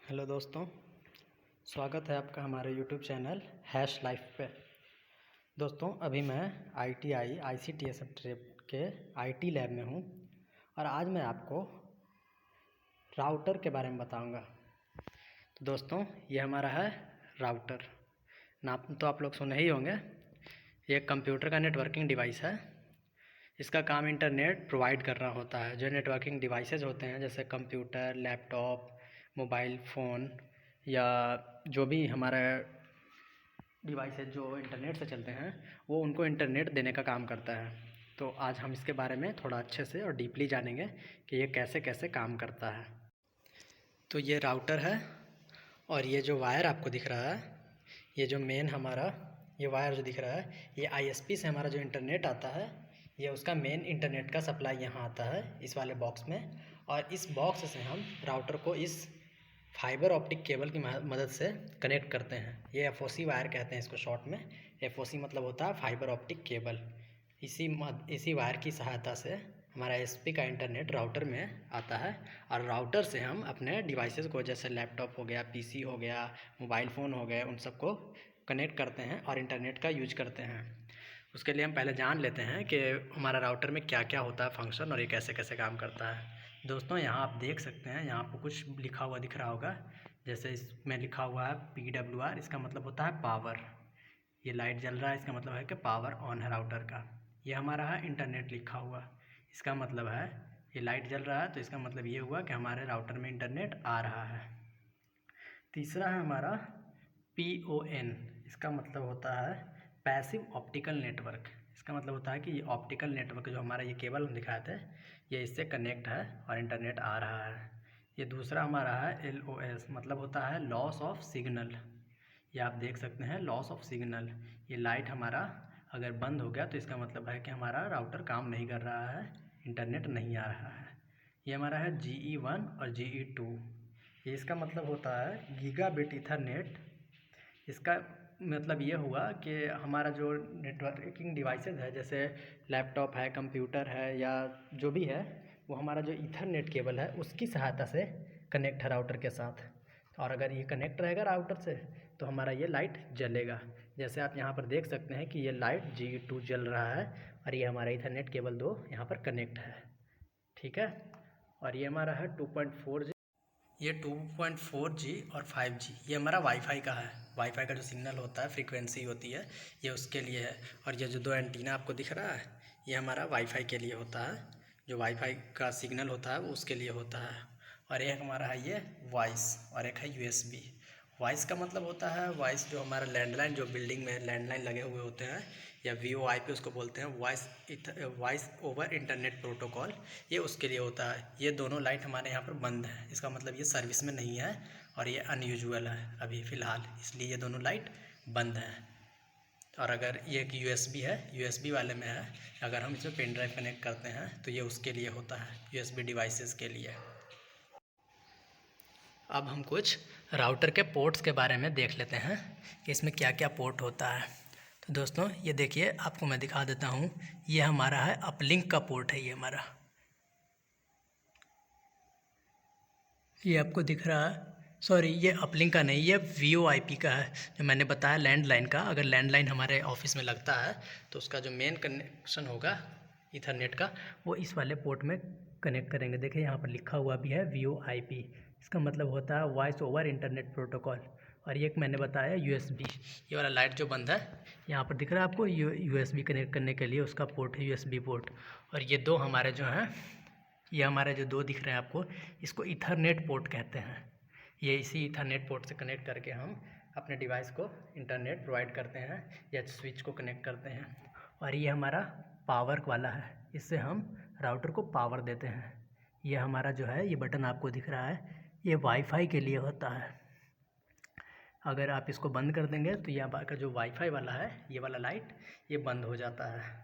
Hello दोस्तों, स्वागत है आपका हमारे यूट्यूब चैनल हैश लाइफ पे। दोस्तों, अभी मैं ITI ICTS ट्रिप के IT लैब में हूँ और आज मैं आपको राउटर के बारे में बताऊँगा। तो दोस्तों, ये हमारा है राउटर। नाम तो आप लोग सुने ही होंगे। ये एक कंप्यूटर का नेटवर्किंग डिवाइस है। इसका काम इंटरनेट प्रोवाइड करना होता है। जो नेटवर्किंग डिवाइसेज होते हैं जैसे कंप्यूटर, लैपटॉप, मोबाइल फ़ोन या जो भी हमारा डिवाइसेज जो इंटरनेट से चलते हैं वो उनको इंटरनेट देने का काम करता है। तो आज हम इसके बारे में थोड़ा अच्छे से और डीपली जानेंगे कि ये कैसे कैसे काम करता है। तो ये राउटर है और ये जो वायर आपको दिख रहा है, ये जो मेन हमारा ये वायर जो दिख रहा है, ये ISP से हमारा जो इंटरनेट आता है, ये उसका मेन इंटरनेट का सप्लाई यहाँ आता है इस वाले बॉक्स में। और इस बॉक्स से हम राउटर को इस फाइबर ऑप्टिक केबल की मदद से कनेक्ट करते हैं। ये FOC वायर कहते हैं इसको शॉर्ट में। FOC मतलब होता है फाइबर ऑप्टिक केबल। इसी वायर की सहायता से हमारा SP का इंटरनेट राउटर में आता है और राउटर से हम अपने डिवाइसेस को जैसे लैपटॉप हो गया, PC हो गया, मोबाइल फ़ोन हो गए, उन सबको कनेक्ट करते हैं और इंटरनेट का यूज करते हैं। उसके लिए हम पहले जान लेते हैं कि हमारा राउटर में क्या क्या होता है फंक्शन और ये कैसे कैसे काम करता है। दोस्तों, यहाँ आप देख सकते हैं, यहाँ आपको कुछ लिखा हुआ दिख रहा होगा। जैसे इसमें लिखा हुआ है PWR, इसका मतलब होता है पावर। ये लाइट जल रहा है, इसका मतलब है कि पावर ऑन है राउटर का। ये हमारा है इंटरनेट लिखा हुआ, इसका मतलब है ये लाइट जल रहा है तो इसका मतलब ये हुआ कि हमारे राउटर में इंटरनेट आ रहा है। तीसरा है हमारा PON, इसका मतलब होता है पैसिव ऑप्टिकल नेटवर्क। इसका मतलब होता है कि ये ऑप्टिकल नेटवर्क जो हमारा ये केबल हम दिखाए थे, ये इससे कनेक्ट है और इंटरनेट आ रहा है। ये दूसरा हमारा है LOS, मतलब होता है लॉस ऑफ सिग्नल। ये आप देख सकते हैं, लॉस ऑफ सिग्नल। ये लाइट हमारा अगर बंद हो गया तो इसका मतलब है कि हमारा राउटर काम नहीं कर रहा है, इंटरनेट नहीं आ रहा है। ये हमारा है GE1 और GE2। ये इसका मतलब होता है गीगाबिट ईथरनेट। इसका मतलब ये हुआ कि हमारा जो नेटवर्किंग डिवाइसेज है जैसे लैपटॉप है, कंप्यूटर है या जो भी है, वो हमारा जो ईथरनेट केबल है उसकी सहायता से कनेक्ट है राउटर के साथ। और अगर ये कनेक्ट रहेगा राउटर से तो हमारा ये लाइट जलेगा। जैसे आप यहाँ पर देख सकते हैं कि ये लाइट GE2 जल रहा है और ये हमारा ईथरनेट केबल 2 यहाँ पर कनेक्ट है। ठीक है, और ये हमारा है 2.4G। ये 2.4G और 5G ये हमारा वाईफाई का है। वाईफाई का जो सिग्नल होता है, फ्रीक्वेंसी होती है, ये उसके लिए है। और ये जो दो एंटीना आपको दिख रहा है, ये हमारा वाईफाई के लिए होता है। जो वाईफाई का सिग्नल होता है वो उसके लिए होता है। और एक हमारा है ये वॉइस और एक है USB। वॉइस का मतलब होता है, वॉइस जो हमारा लैंडलाइन, जो बिल्डिंग में लैंडलाइन लगे हुए होते हैं या VoIP उसको बोलते हैं, वॉइस ओवर इंटरनेट प्रोटोकॉल, ये उसके लिए होता है। ये दोनों लाइट हमारे यहाँ पर बंद है, इसका मतलब ये सर्विस में नहीं है और ये अनयूजुअल है अभी फ़िलहाल, इसलिए ये दोनों लाइट बंद हैं। और अगर ये एक USB है, USB वाले में है, अगर हम इसमें पेन ड्राइव कनेक्ट करते हैं तो ये उसके लिए होता है, USB डिवाइसेस के लिए। अब हम कुछ राउटर के पोर्ट्स के बारे में देख लेते हैं कि इसमें क्या क्या पोर्ट होता है। तो दोस्तों, ये देखिए, आपको मैं दिखा देता हूँ। ये हमारा है अपलिंक का पोर्ट है। ये हमारा, ये आपको दिख रहा है, सॉरी ये अपलिंक का नहीं, ये VoIP का है जो मैंने बताया लैंडलाइन का। अगर लैंडलाइन हमारे ऑफिस में लगता है तो उसका जो मेन कनेक्शन होगा ईथरनेट का, वो इस वाले पोर्ट में कनेक्ट करेंगे। देखिए यहाँ पर लिखा हुआ भी है VoIP, इसका मतलब होता है वॉइस ओवर इंटरनेट प्रोटोकॉल। और ये एक मैंने बताया USB। ये वाला लाइट जो बंद है यहाँ पर दिख रहा है आपको, USB कनेक्ट करने के लिए उसका पोर्ट है, USB पोर्ट। और ये दो हमारे जो हैं, ये हमारे जो दो दिख रहे हैं आपको, इसको ईथरनेट पोर्ट कहते हैं। ये इसी ईथरनेट पोर्ट से कनेक्ट करके हम अपने डिवाइस को इंटरनेट प्रोवाइड करते हैं या स्विच को कनेक्ट करते हैं। और ये हमारा पावर वाला है, इससे हम राउटर को पावर देते हैं। ये हमारा जो है, ये बटन आपको दिख रहा है, ये वाईफाई के लिए होता है। अगर आप इसको बंद कर देंगे तो यहाँ का जो वाईफाई वाला है, ये वाला लाइट, ये बंद हो जाता है।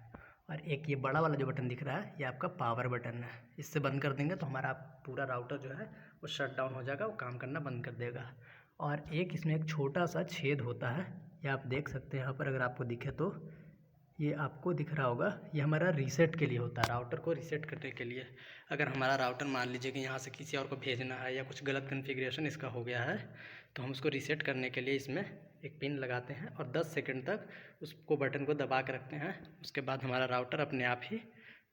और एक ये बड़ा वाला जो बटन दिख रहा है, ये आपका पावर बटन है। इससे बंद कर देंगे तो हमारा पूरा राउटर जो है वो शट डाउन हो जाएगा, वो काम करना बंद कर देगा। और एक इसमें एक छोटा सा छेद होता है, ये आप देख सकते हैं यहाँ पर, अगर आपको दिखे तो ये आपको दिख रहा होगा, ये हमारा रीसेट के लिए होता है, राउटर को रीसेट करने के लिए। अगर हमारा राउटर मान लीजिए कि यहाँ से किसी और को भेजना है या कुछ गलत कॉन्फ़िगरेशन इसका हो गया है, तो हम उसको रीसेट करने के लिए इसमें एक पिन लगाते हैं और 10 सेकंड तक उसको बटन को दबा के रखते हैं। उसके बाद हमारा राउटर अपने आप ही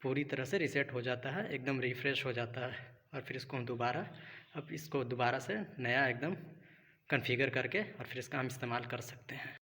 पूरी तरह से रीसेट हो जाता है, एकदम रिफ़्रेश हो जाता है। और फिर इसको हम इसको दोबारा से नया एकदम कॉन्फ़िगर करके और फिर इसका हम इस्तेमाल कर सकते हैं।